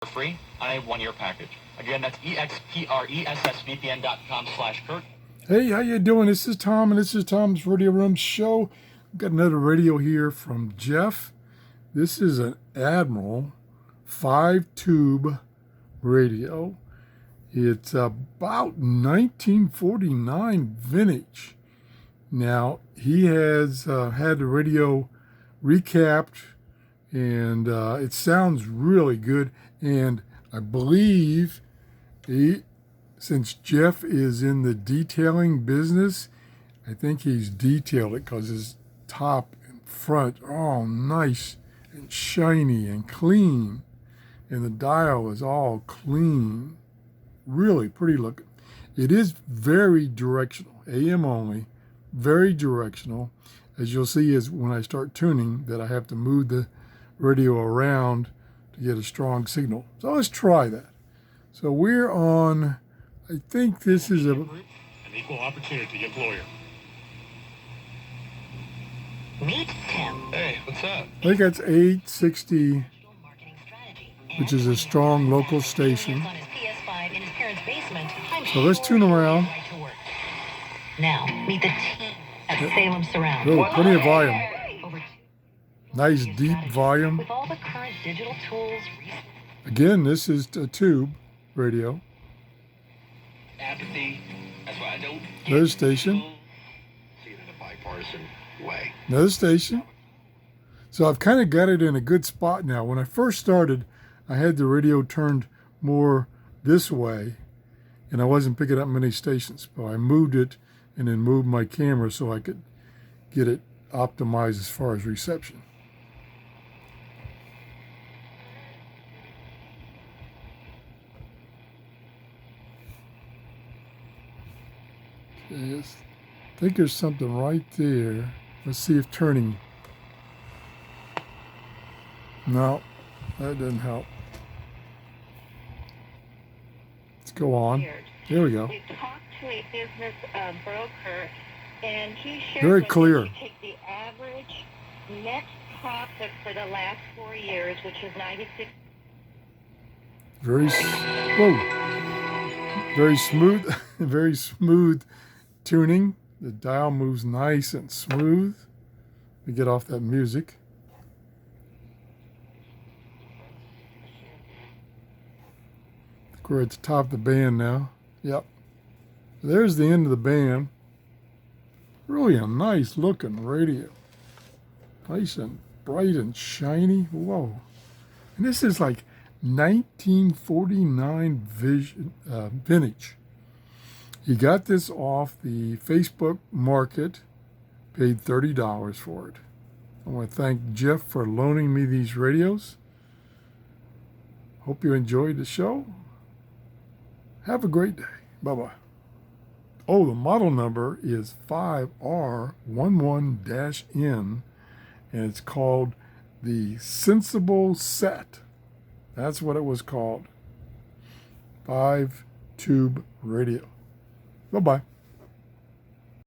for free on a 1-year package. Again, that's expressvpn.com/Kurt. Hey, how you doing? This is Tom, and this is Tom's Radio Room Show. I've got another radio here from Jeff. This is an Admiral 5-tube radio. It's about 1949 vintage. Now, he has had the radio recapped, and it sounds really good. And I believe since Jeff is in the detailing business, I think he's detailed it because his top and front are all nice and shiny and clean. And the dial is all clean. Really pretty looking. It is very directional, AM only, very directional. As you'll see is when I start tuning that I have to move the radio around to get a strong signal. So let's try that. So we're on, I think this is an equal opportunity employer. Meet Tim. Hey, what's up? I think that's 860, which is a strong local station. So let's tune around. Now, meet the team at Salem Surround. Oh, plenty of volume. Nice deep volume. With all the current digital tools. Again, this is a tube radio. Apathy. That's why I don't. Another station. See it in a bipartisan way. Another station. So I've kind of got it in a good spot now. When I first started, I had the radio turned more this way, and I wasn't picking up many stations. But I moved it and then moved my camera so I could get it optimized as far as reception. Yes. I think there's something right there. Let's see if turning. No, that didn't help. Let's go on. There we go. We talked to a business broker, and he shared Very clear. You take the average net profit for the last 4 years, which is 96. Very smooth, very smooth tuning. The dial moves nice and smooth. We get off that music. I think we're at the top of the band now. Yep. There's the end of the band. Really a nice looking radio. Nice and bright and shiny. Whoa. And this is like 1949 vintage. He got this off the Facebook market, paid $30 for it. I want to thank Jeff for loaning me these radios. Hope you enjoyed the show. Have a great day. Bye-bye. Oh, the model number is 5R11-N, and it's called the Sensible Set. That's what it was called. 5-tube radio. Bye-bye.